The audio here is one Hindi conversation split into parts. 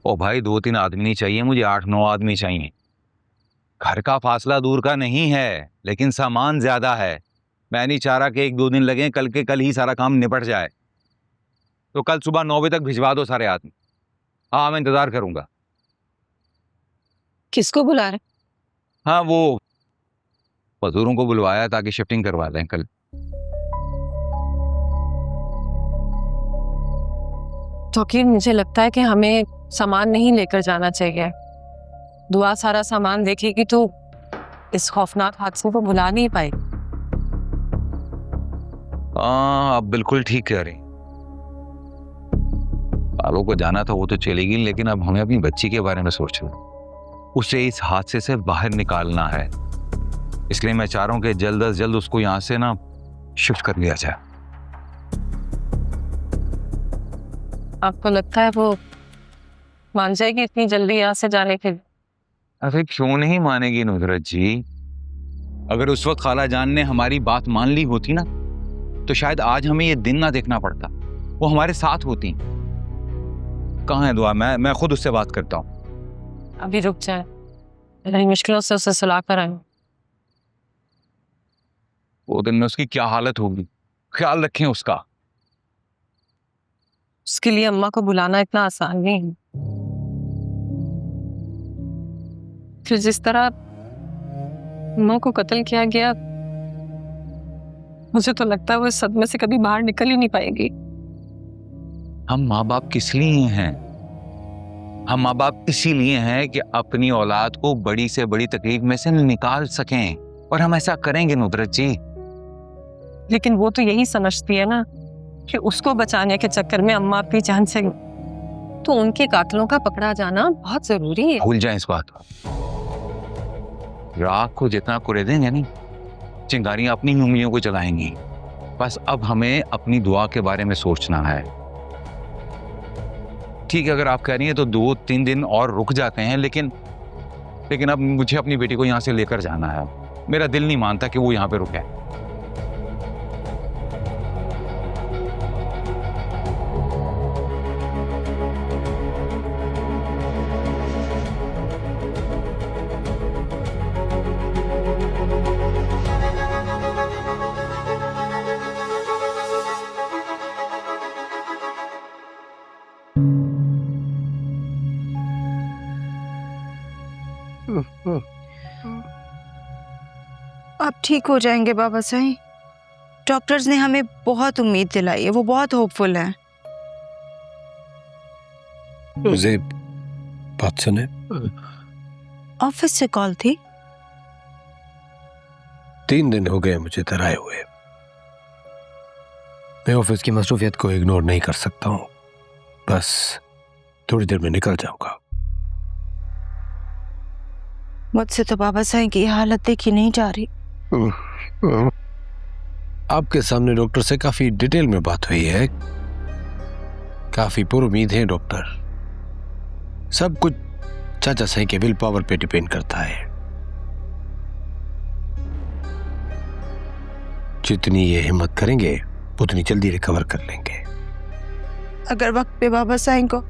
ओ भाई 2-3 आदमी नहीं चाहिए मुझे, 8-9 आदमी चाहिए। घर का फासला दूर का नहीं है, लेकिन सामान ज्यादा है। मैं नहीं चाह रहा कि 1-2 दिन लगे, कल के कल ही सारा काम निपट जाए। तो कल सुबह 9 बजे तक भिजवा दो सारे आदमी। हाँ, मैं इंतजार करूंगा। किसको बुला रहे? हाँ, वो मजदूरों को बुलवाया ताकि शिफ्टिंग करवा दें कल। तो मुझे लगता है कि हमें सामान नहीं लेकर जाना चाहिए। दुआ सारा सामान देखेगी तो इस खौफनाक हादसे को भुला नहीं पाई। हाँ, आप बिल्कुल ठीक कह रही। बालों को जाना था वो तो चलेगी, लेकिन अब हमें अपनी बच्ची के बारे में सोचना, उसे इस हादसे से बाहर निकालना है। इसलिए मैं चाह रहा हूं कि जल्द से जल्द उसको यहां से ना शिफ्ट कर लिया जाए। आपको लगता है वो मान जाएगी इतनी जल्दी यहाँ से जाने के? अरे क्यों नहीं मानेगी नुसरत जी? अगर उस वक्त खाला जान ने हमारी बात मान ली होती ना, तो शायद आज हमें ये दिन ना देखना पड़ता। वो हमारे साथ होती। कहाँ है दुआ? मैं खुद उससे बात करता हूँ। अभी रुक जाए, बड़ी मुश्किलों से उसे सुला कर आए। वो दिन में उसकी क्या हालत होगी, ख्याल रखें उसका। उसके लिए अम्मा को बुलाना इतना आसान नहीं है। फिर जिस तरह अम्मा को कत्ल किया गया, मुझे तो लगता है वो इस सदमे से कभी बाहर निकल ही नहीं पाएगी। हम माँ बाप किस लिए हैं? हम माँ बाप इसीलिए हैं कि अपनी औलाद को बड़ी से बड़ी तकलीफ में से निकाल सकें, और हम ऐसा करेंगे नुसरत जी। लेकिन वो तो यही समझती है ना कि उसको बचाने के चक्कर में अम्मा अपनी जान से, तो उनके कातिलों का पकड़ा जाना बहुत जरूरी है। भूल जाएं इस बात को। राख को जितना कुरेदेंगे नहीं, चिंगारियां अपनी उंगलियों को जलाएंगी। बस अब हमें अपनी दुआ के बारे में सोचना है। ठीक है, अगर आप कह रही हैं तो 2-3 दिन और रुक जाते हैं, लेकिन अब मुझे अपनी बेटी को यहाँ से लेकर जाना है। मेरा दिल नहीं मानता कि वो यहाँ पे रुके। आप ठीक हो जाएंगे बाबा साईं। डॉक्टर्स ने हमें बहुत उम्मीद दिलाई है, वो बहुत होपफुल हैं। मुझे बात सुने। ऑफिस से कॉल थी। 3 दिन हो गए मुझे इधर आए हुए। मैं ऑफिस की मसरूफियत को इग्नोर नहीं कर सकता हूँ। बस थोड़ी देर में निकल जाऊंगा। मुझसे तो बाबा साईं की हालत देखी नहीं जा रही। आपके सामने डॉक्टर से काफी डिटेल में बात हुई है। काफी पुरुमीद है डॉक्टर। सब कुछ चाचा साईं के विल पावर पे डिपेंड करता है। जितनी ये हिम्मत करेंगे उतनी जल्दी रिकवर कर लेंगे। अगर वक्त पे बाबा साईं को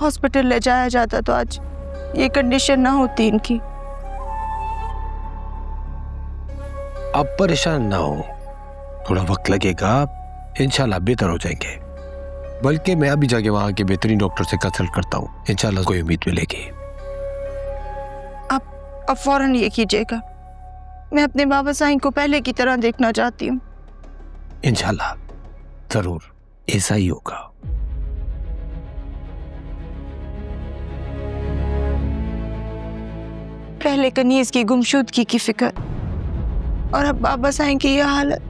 हॉस्पिटल ले जाया जाता तो आज ये कंडीशन ना होती इनकी। आप परेशान ना हो, थोड़ा वक्त लगेगा, इंशाल्लाह बेहतर हो जाएंगे। बल्कि मैं अभी जाके वहां के बेहतरीन डॉक्टर से कंसल्ट करता हूँ, इंशाल्लाह कोई उम्मीद मिलेगी। आप फौरन ये कीजिएगा। मैं अपने बाबा साईं को पहले की तरह देखना चाहती हूँ। इंशाल्लाह जरूर ऐसा ही होगा। पहले कनीज की गुमशुदगी की फिक्र, और अब बाबा साईं की यह हालत,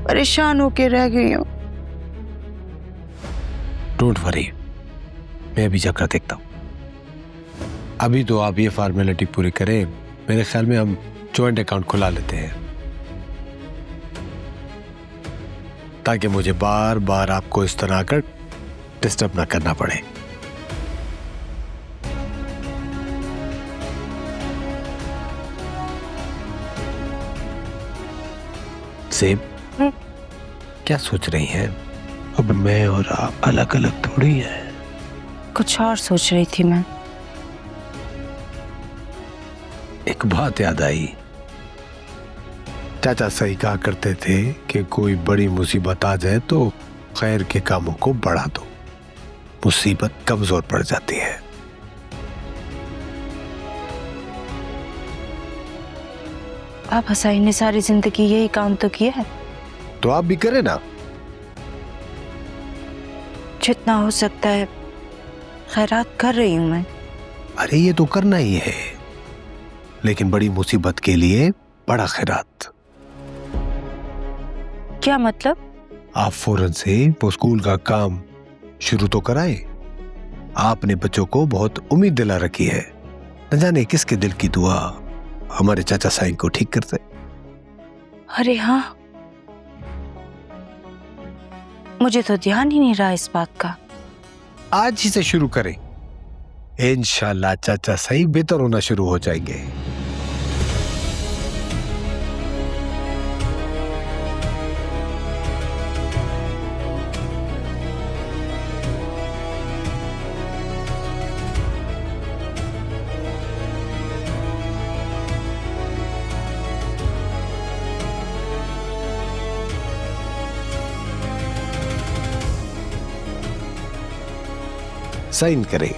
परेशान होकर रह गई हूँ। डोंट वरी, मैं अभी जाकर देखता हूँ। अभी तो आप ये फॉर्मेलिटी पूरी करें। मेरे ख्याल में हम जॉइंट अकाउंट खुला लेते हैं, ताकि मुझे बार बार आपको इस तरह कर डिस्टर्ब ना करना पड़े। सेब, क्या सोच रही हैं? अब मैं और आप अलग अलग थोड़ी हैं। कुछ और सोच रही थी मैं। एक बात याद आई। चाचा सही कहा करते थे कि कोई बड़ी मुसीबत आ जाए तो खैर के कामों को बढ़ा दो, मुसीबत कमजोर पड़ जाती है। पापा साईं ने सारी जिंदगी यही काम तो किया है, तो आप भी करें ना। जितना हो सकता है खैरात कर रही हूं मैं। अरे ये तो करना ही है, लेकिन बड़ी मुसीबत के लिए बड़ा खैरात। क्या मतलब? आप फौरन से वो स्कूल का काम शुरू तो कराए। आपने बच्चों को बहुत उम्मीद दिला रखी है, न जाने किसके दिल की दुआ हमारे चाचा साईं को ठीक करते। अरे हाँ, मुझे तो ध्यान ही नहीं रहा इस बात का। आज ही से शुरू करें, इंशाल्लाह चाचा साईं बेहतर होना शुरू हो जाएंगे। साइन करें।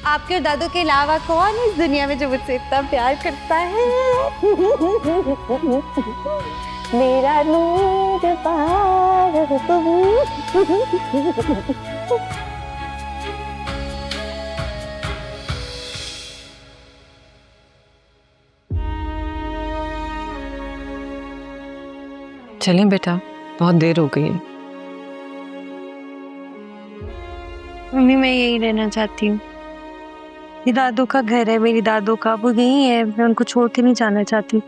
आपके और दादू के अलावा कौन इस दुनिया में जो मुझसे इतना प्यार करता है? मेरा नूर पार तुम। चलें बेटा, बहुत देर हो गई है। मम्मी मैं यही रहना चाहती हूँ। ये दादू का घर है, मेरी दादू का, वो यही है, मैं उनको छोड़ के नहीं जाना चाहती।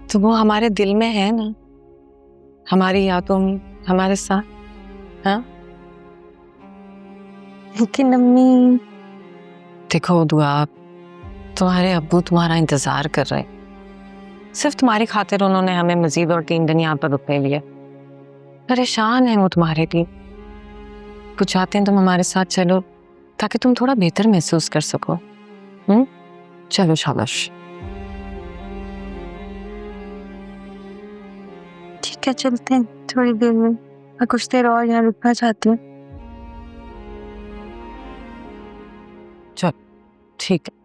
तो वो हमारे दिल में है ना, हमारी यादों में, हमारे साथ। हाँ लेकिन अम्मी, देखो दुआ, तुम्हारे अब्बू तुम्हारा इंतजार कर रहे हैं। सिर्फ तुम्हारी खातिर उन्होंने हमें मजीद और 3 दिन यहाँ पर रुकने लिया। परेशान है वो तुम्हारे लिए। वो चाहते हैं तुम हमारे साथ चलो ताकि तुम थोड़ा बेहतर महसूस कर सको। चलो शाबाश। ठीक है चलते हैं थोड़ी देर में। मैं कुछ देर और यहाँ रुकना चाहती हूँ। चलो ठीक है।